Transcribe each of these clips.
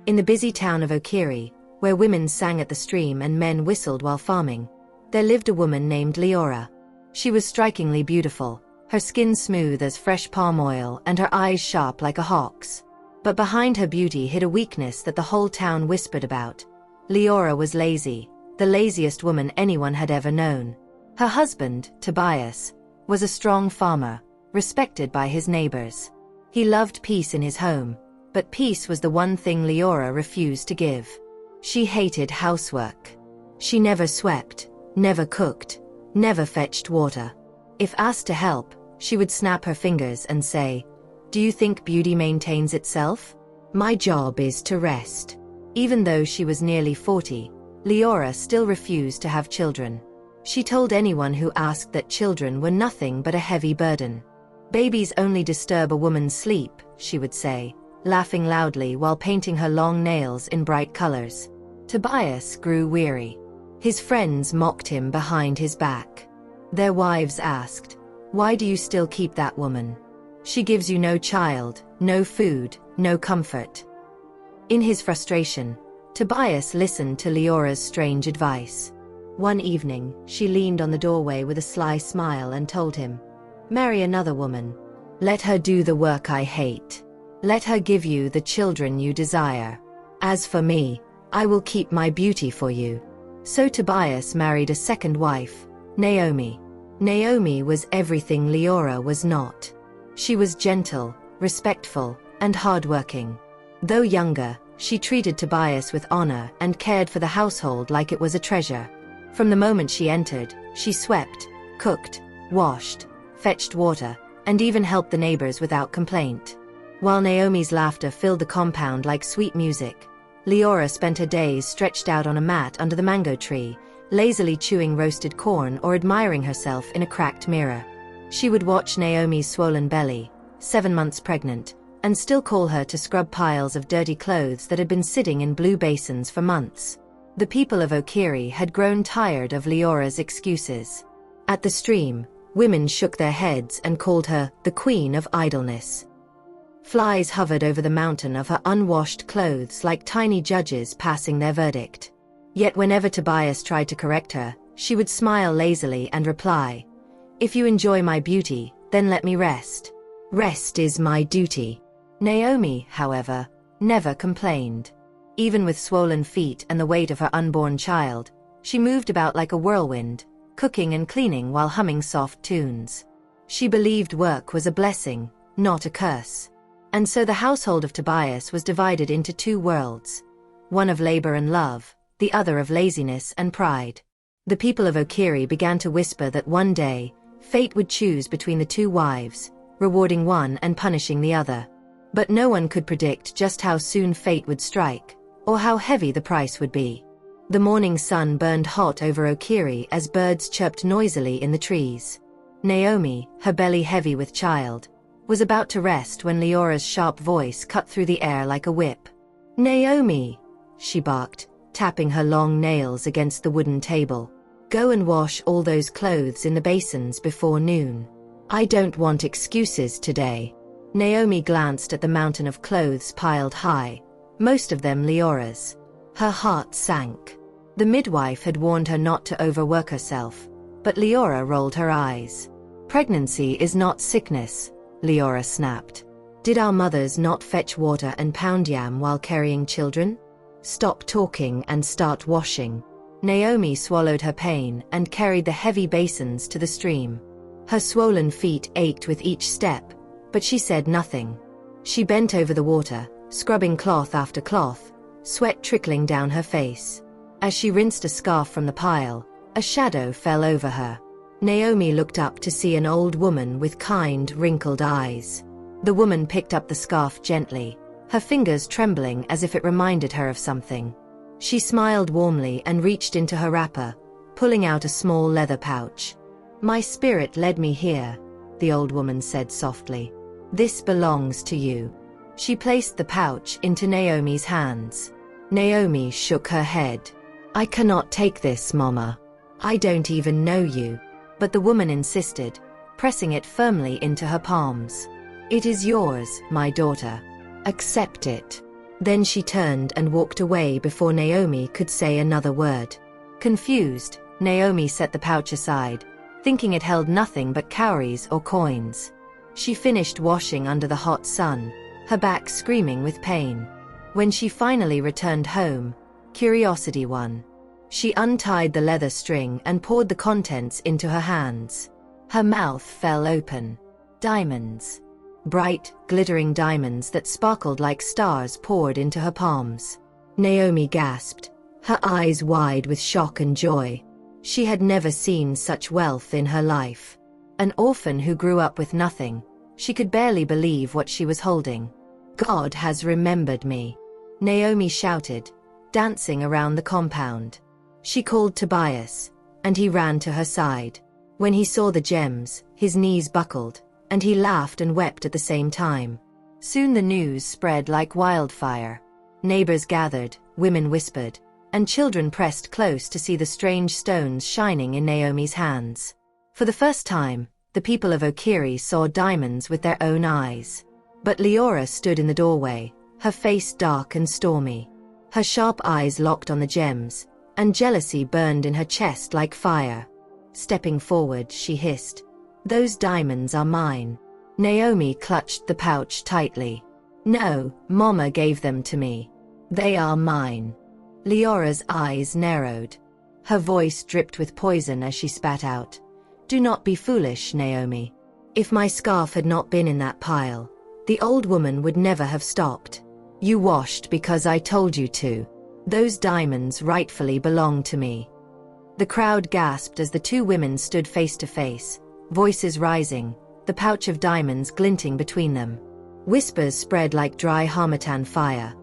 In the busy town of Okiri, where women sang at the stream and men whistled while farming, there lived a woman named Liora. She was strikingly beautiful, her skin smooth as fresh palm oil and her eyes sharp like a hawk's. But behind her beauty hid a weakness that the whole town whispered about. Liora was lazy, the laziest woman anyone had ever known. Her husband, Tobias, was a strong farmer, respected by his neighbors. He loved peace in his home, but peace was the one thing Liora refused to give. She hated housework. She never swept, never cooked, never fetched water. If asked to help, she would snap her fingers and say, "Do you think beauty maintains itself? My job is to rest." Even though she was nearly 40, Liora still refused to have children. She told anyone who asked that children were nothing but a heavy burden. "Babies only disturb a woman's sleep," she would say, laughing loudly while painting her long nails in bright colors. Tobias grew weary. His friends mocked him behind his back. Their wives asked, "Why do you still keep that woman? She gives you no child, no food, no comfort." In his frustration, Tobias listened to Liora's strange advice. One evening, she leaned on the doorway with a sly smile and told him, "Marry another woman. Let her do the work I hate. Let her give you the children you desire. As for me, I will keep my beauty for you." So Tobias married a second wife, Naomi. Naomi was everything Liora was not. She was gentle, respectful, and hardworking. Though younger, she treated Tobias with honor and cared for the household like it was a treasure. From the moment she entered, she swept, cooked, washed, fetched water, and even helped the neighbors without complaint. While Naomi's laughter filled the compound like sweet music, Liora spent her days stretched out on a mat under the mango tree, lazily chewing roasted corn or admiring herself in a cracked mirror. She would watch Naomi's swollen belly, 7 months pregnant, and still call her to scrub piles of dirty clothes that had been sitting in blue basins for months. The people of Okiri had grown tired of Liora's excuses. At the stream, women shook their heads and called her the Queen of Idleness. Flies hovered over the mountain of her unwashed clothes like tiny judges passing their verdict. Yet whenever Tobias tried to correct her, she would smile lazily and reply, "If you enjoy my beauty, then let me rest. Rest is my duty." Naomi, however, never complained. Even with swollen feet and the weight of her unborn child, she moved about like a whirlwind, cooking and cleaning while humming soft tunes. She believed work was a blessing, not a curse. And so the household of Tobias was divided into two worlds, one of labor and love, the other of laziness and pride. The people of Okiri began to whisper that one day, fate would choose between the two wives, rewarding one and punishing the other. But no one could predict just how soon fate would strike, or how heavy the price would be. The morning sun burned hot over Okiri as birds chirped noisily in the trees. Naomi, her belly heavy with child, was about to rest when Liora's sharp voice cut through the air like a whip. "Naomi," she barked, tapping her long nails against the wooden table. "Go and wash all those clothes in the basins before noon. I don't want excuses today." Naomi glanced at the mountain of clothes piled high, most of them Liora's. Her heart sank. The midwife had warned her not to overwork herself, but Liora rolled her eyes. "Pregnancy is not sickness," Liora snapped. "Did our mothers not fetch water and pound yam while carrying children? Stop talking and start washing." Naomi swallowed her pain and carried the heavy basins to the stream. Her swollen feet ached with each step, but she said nothing. She bent over the water, scrubbing cloth after cloth, sweat trickling down her face. As she rinsed a scarf from the pile, a shadow fell over her. Naomi looked up to see an old woman with kind, wrinkled eyes. The woman picked up the scarf gently, her fingers trembling as if it reminded her of something. She smiled warmly and reached into her wrapper, pulling out a small leather pouch. "My spirit led me here," the old woman said softly. "This belongs to you." She placed the pouch into Naomi's hands. Naomi shook her head. "I cannot take this, Mama. I don't even know you." But the woman insisted, pressing it firmly into her palms. "It is yours, my daughter. Accept it." Then she turned and walked away before Naomi could say another word. Confused, Naomi set the pouch aside, thinking it held nothing but cowries or coins. She finished washing under the hot sun, her back screaming with pain. When she finally returned home, curiosity won. She untied the leather string and poured the contents into her hands. Her mouth fell open. Diamonds. Bright, glittering diamonds that sparkled like stars poured into her palms. Naomi gasped, her eyes wide with shock and joy. She had never seen such wealth in her life. An orphan who grew up with nothing, she could barely believe what she was holding. God has remembered me, Naomi shouted, dancing around the compound. She called Tobias, and he ran to her side. When he saw the gems, his knees buckled, and he laughed and wept at the same time. Soon the news spread like wildfire. Neighbors gathered, women whispered, and children pressed close to see the strange stones shining in Naomi's hands. For the first time, the people of Okiri saw diamonds with their own eyes. But Liora stood in the doorway, her face dark and stormy. Her sharp eyes locked on the gems, and jealousy burned in her chest like fire. Stepping forward, she hissed, "Those diamonds are mine." Naomi clutched the pouch tightly. "No, Mama gave them to me. They are mine." Liora's eyes narrowed. Her voice dripped with poison as she spat out, "Do not be foolish, Naomi. If my scarf had not been in that pile, the old woman would never have stopped. You washed because I told you to. Those diamonds rightfully belong to me." The crowd gasped as the two women stood face to face, voices rising, the pouch of diamonds glinting between them. Whispers spread like dry harmattan fire.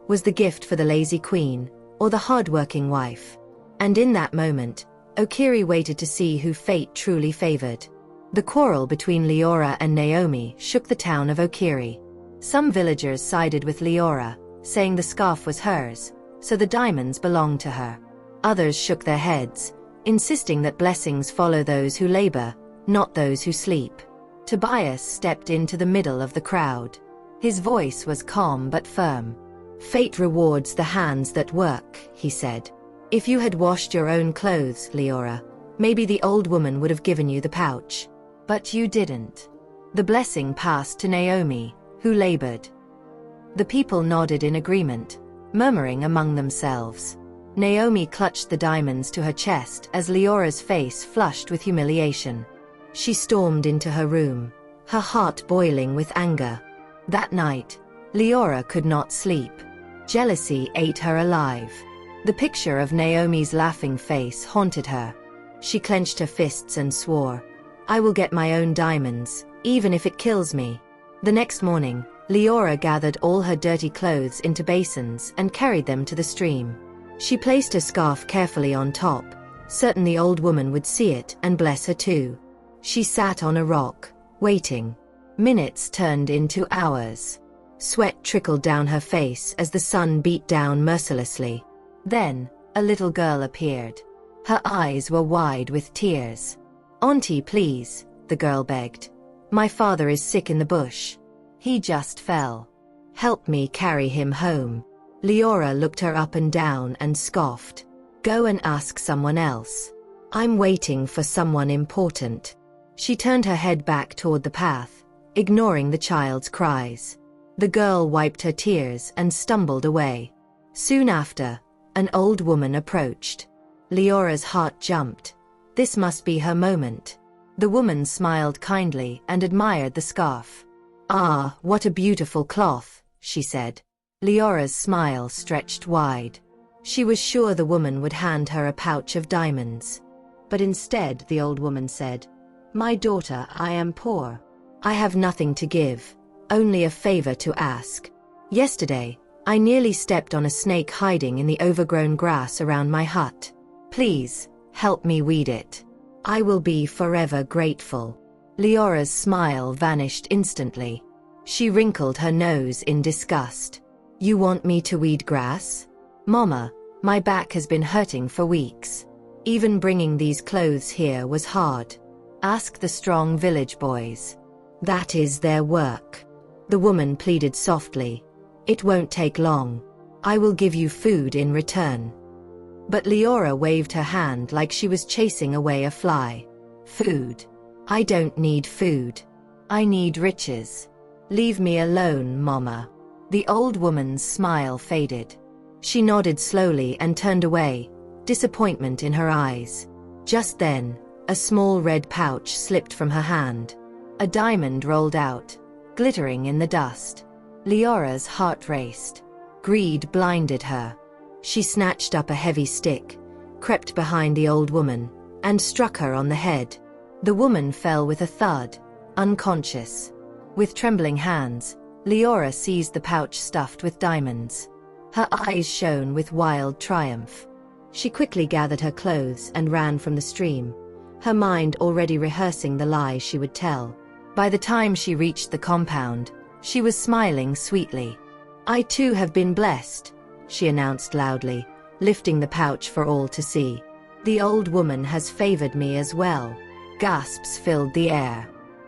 Was the gift for the lazy queen, or the hardworking wife? And in that moment, Okiri waited to see who fate truly favored. The quarrel between Liora and Naomi shook the town of Okiri. Some villagers sided with Liora, saying the scarf was hers, so the diamonds belonged to her. Others shook their heads, insisting that blessings follow those who labor, not those who sleep. Tobias stepped into the middle of the crowd. His voice was calm but firm. "Fate rewards the hands that work," he said. "If you had washed your own clothes, Liora, maybe the old woman would have given you the pouch. But you didn't." The blessing passed to Naomi, who labored. The people nodded in agreement, murmuring among themselves. Naomi clutched the diamonds to her chest as Liora's face flushed with humiliation. She stormed into her room, her heart boiling with anger. That night, Liora could not sleep. Jealousy ate her alive. The picture of Naomi's laughing face haunted her. She clenched her fists and swore, "I will get my own diamonds, even if it kills me." The next morning, Liora gathered all her dirty clothes into basins and carried them to the stream. She placed her scarf carefully on top, certain the old woman would see it and bless her too. She sat on a rock, waiting. Minutes turned into hours. Sweat trickled down her face as the sun beat down mercilessly. Then, a little girl appeared. Her eyes were wide with tears. "Auntie, please," the girl begged. "My father is sick in the bush. He just fell. Help me carry him home." Liora looked her up and down and scoffed. "Go and ask someone else. I'm waiting for someone important." She turned her head back toward the path, ignoring the child's cries. The girl wiped her tears and stumbled away. Soon after, an old woman approached. Liora's heart jumped. This must be her moment. The woman smiled kindly and admired the scarf. "Ah, what a beautiful cloth," she said. Liora's smile stretched wide. She was sure the woman would hand her a pouch of diamonds. But instead, the old woman said, "My daughter, I am poor. I have nothing to give, only a favor to ask. Yesterday, I nearly stepped on a snake hiding in the overgrown grass around my hut. Please, help me weed it. I will be forever grateful." Liora's smile vanished instantly. She wrinkled her nose in disgust. "You want me to weed grass? Mama, my back has been hurting for weeks. Even bringing these clothes here was hard. Ask the strong village boys. That is their work." The woman pleaded softly. It won't take long. I will give you food in return. But Liora waved her hand like she was chasing away a fly. Food? I don't need food. I need riches. Leave me alone, Mama. The old woman's smile faded. She nodded slowly and turned away, disappointment in her eyes. Just then, a small red pouch slipped from her hand. A diamond rolled out, glittering in the dust. Liora's heart raced. Greed blinded her. She snatched up a heavy stick, crept behind the old woman, and struck her on the head. The woman fell with a thud, unconscious. With trembling hands, Liora seized the pouch stuffed with diamonds. Her eyes shone with wild triumph. She quickly gathered her clothes and ran from the stream, her mind already rehearsing the lie she would tell. By the time she reached the compound, she was smiling sweetly. I too have been blessed, she announced loudly, lifting the pouch for all to see. The old woman has favored me as well. Gasps filled the air.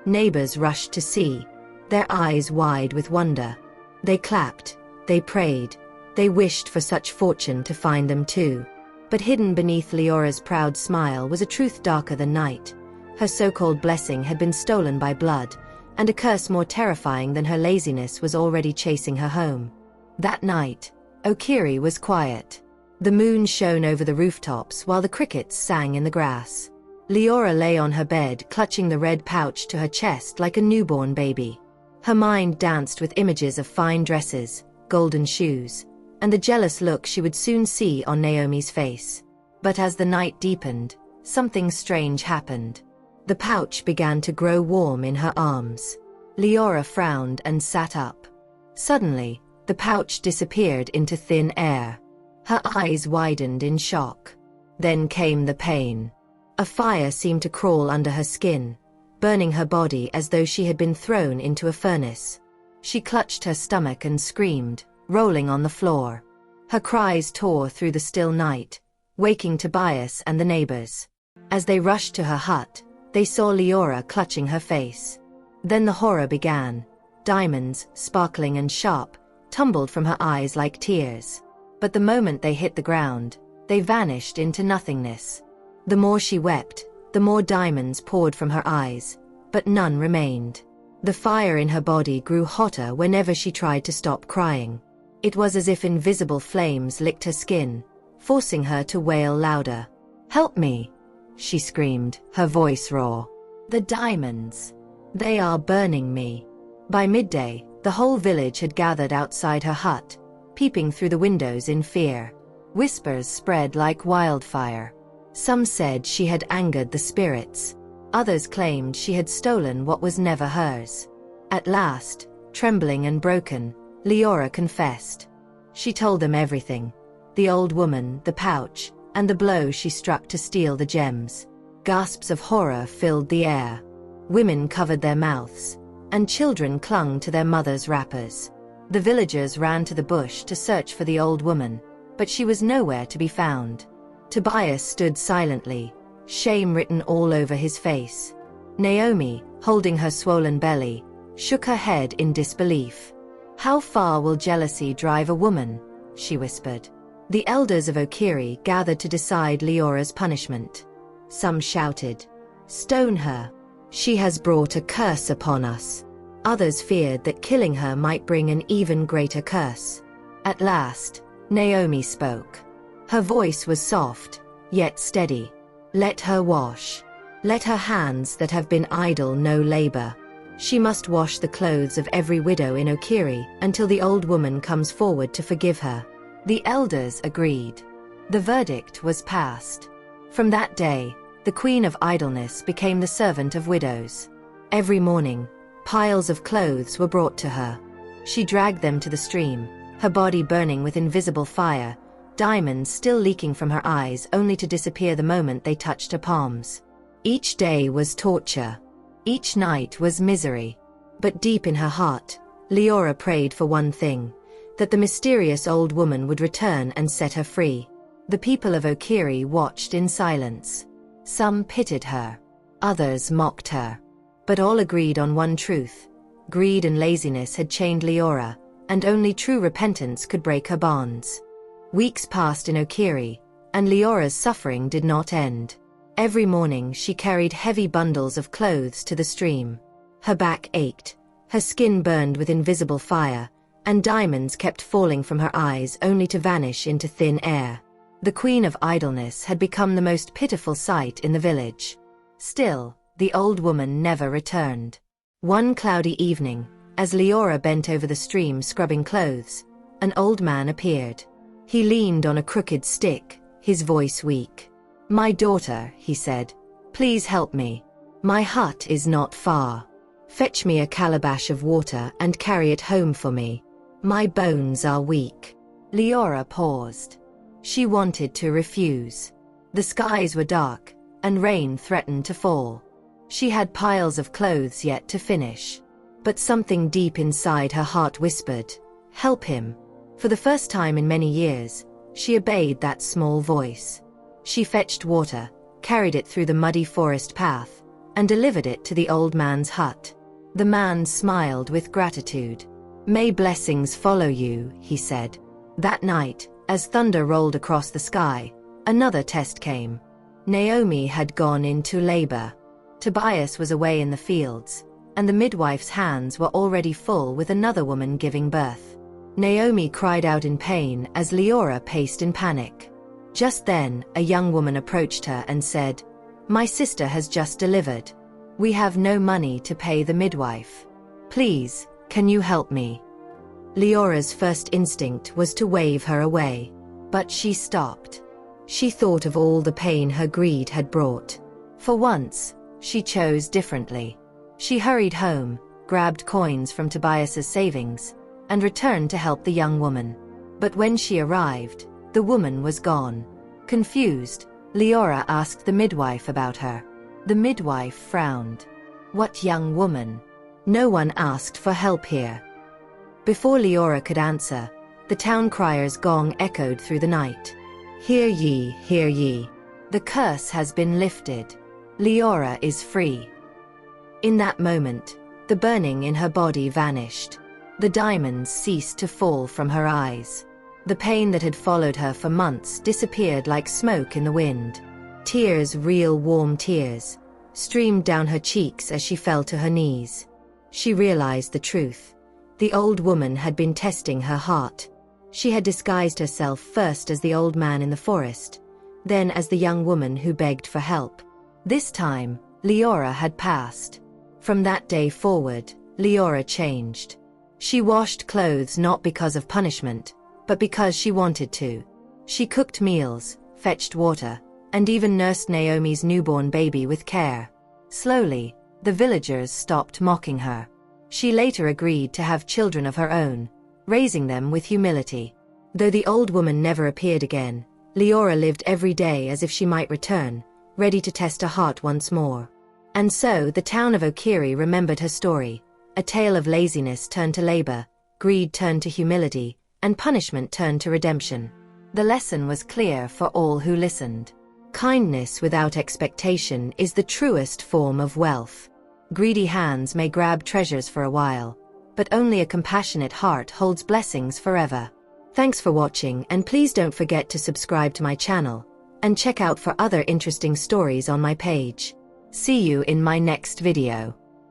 Neighbors rushed to see, their eyes wide with wonder. They clapped, they prayed, they wished for such fortune to find them too. But hidden beneath Liora's proud smile was a truth darker than night. Her so-called blessing had been stolen by blood, and a curse more terrifying than her laziness was already chasing her home. That night, Okiri was quiet. The moon shone over the rooftops while the crickets sang in the grass. Liora lay on her bed, clutching the red pouch to her chest like a newborn baby. Her mind danced with images of fine dresses, golden shoes, and the jealous look she would soon see on Naomi's face. But as the night deepened, something strange happened. The pouch began to grow warm in her arms. Liora frowned and sat up. Suddenly, the pouch disappeared into thin air. Her eyes widened in shock. Then came the pain. A fire seemed to crawl under her skin, burning her body as though she had been thrown into a furnace. She clutched her stomach and screamed, rolling on the floor. Her cries tore through the still night, waking Tobias and the neighbors. As they rushed to her hut, they saw Liora clutching her face. Then the horror began. Diamonds, sparkling and sharp, tumbled from her eyes like tears. But the moment they hit the ground, they vanished into nothingness. The more she wept, the more diamonds poured from her eyes, but none remained. The fire in her body grew hotter whenever she tried to stop crying. It was as if invisible flames licked her skin, forcing her to wail louder. "Help me!" she screamed, her voice raw. "The diamonds! They are burning me!" By midday, the whole village had gathered outside her hut, peeping through the windows in fear. Whispers spread like wildfire. Some said she had angered the spirits. Others claimed she had stolen what was never hers. At last, trembling and broken, Liora confessed. She told them everything. The old woman, the pouch, and the blow she struck to steal the gems. Gasps of horror filled the air. Women covered their mouths, and children clung to their mothers' wrappers. The villagers ran to the bush to search for the old woman, but she was nowhere to be found. Tobias stood silently, shame written all over his face. Naomi, holding her swollen belly, shook her head in disbelief. "How far will jealousy drive a woman?" she whispered. The elders of Okiri gathered to decide Liora's punishment. Some shouted, "Stone her! She has brought a curse upon us." Others feared that killing her might bring an even greater curse. At last, Naomi spoke. Her voice was soft, yet steady. "Let her wash. Let her hands that have been idle know labor. She must wash the clothes of every widow in Okiri until the old woman comes forward to forgive her." The elders agreed. The verdict was passed. From that day, the Queen of Idleness became the servant of widows. Every morning, piles of clothes were brought to her. She dragged them to the stream, her body burning with invisible fire, diamonds still leaking from her eyes only to disappear the moment they touched her palms. Each day was torture. Each night was misery. But deep in her heart, Liora prayed for one thing, that the mysterious old woman would return and set her free. The people of Okiri watched in silence. Some pitied her. Others mocked her. But all agreed on one truth. Greed and laziness had chained Liora, and only true repentance could break her bonds. Weeks passed in Okiri, and Liora's suffering did not end. Every morning she carried heavy bundles of clothes to the stream. Her back ached, her skin burned with invisible fire, and diamonds kept falling from her eyes only to vanish into thin air. The Queen of Idleness had become the most pitiful sight in the village. Still, the old woman never returned. One cloudy evening, as Liora bent over the stream scrubbing clothes, an old man appeared. He leaned on a crooked stick, his voice weak. "My daughter," he said, "please help me. My hut is not far. Fetch me a calabash of water and carry it home for me. My bones are weak." Liora paused. She wanted to refuse. The skies were dark, and rain threatened to fall. She had piles of clothes yet to finish. But something deep inside her heart whispered, "Help him." For the first time in many years, she obeyed that small voice. She fetched water, carried it through the muddy forest path, and delivered it to the old man's hut. The man smiled with gratitude. "May blessings follow you," he said. That night, as thunder rolled across the sky, another test came. Naomi had gone into labor. Tobias was away in the fields, and the midwife's hands were already full with another woman giving birth. Naomi cried out in pain as Liora paced in panic. Just then, a young woman approached her and said, "My sister has just delivered. We have no money to pay the midwife. Please, can you help me?" Liora's first instinct was to wave her away, but she stopped. She thought of all the pain her greed had brought. For once, she chose differently. She hurried home, grabbed coins from Tobias's savings, and returned to help the young woman. But when she arrived, the woman was gone. Confused, Liora asked the midwife about her. The midwife frowned. "What young woman? No one asked for help here." Before Liora could answer, the town crier's gong echoed through the night. "Hear ye, hear ye. The curse has been lifted. Liora is free." In that moment, the burning in her body vanished. The diamonds ceased to fall from her eyes. The pain that had followed her for months disappeared like smoke in the wind. Tears, real warm tears, streamed down her cheeks as she fell to her knees. She realized the truth. The old woman had been testing her heart. She had disguised herself first as the old man in the forest, then as the young woman who begged for help. This time, Liora had passed. From that day forward, Liora changed. She washed clothes not because of punishment, but because she wanted to. She cooked meals, fetched water, and even nursed Naomi's newborn baby with care. Slowly, the villagers stopped mocking her. She later agreed to have children of her own, raising them with humility. Though the old woman never appeared again, Liora lived every day as if she might return, ready to test her heart once more. And so the town of Okiri remembered her story, a tale of laziness turned to labor, greed turned to humility, and punishment turned to redemption. The lesson was clear for all who listened. Kindness without expectation is the truest form of wealth. Greedy hands may grab treasures for a while, but only a compassionate heart holds blessings forever. Thanks for watching, and please don't forget to subscribe to my channel, and check out for other interesting stories on my page. See you in my next video.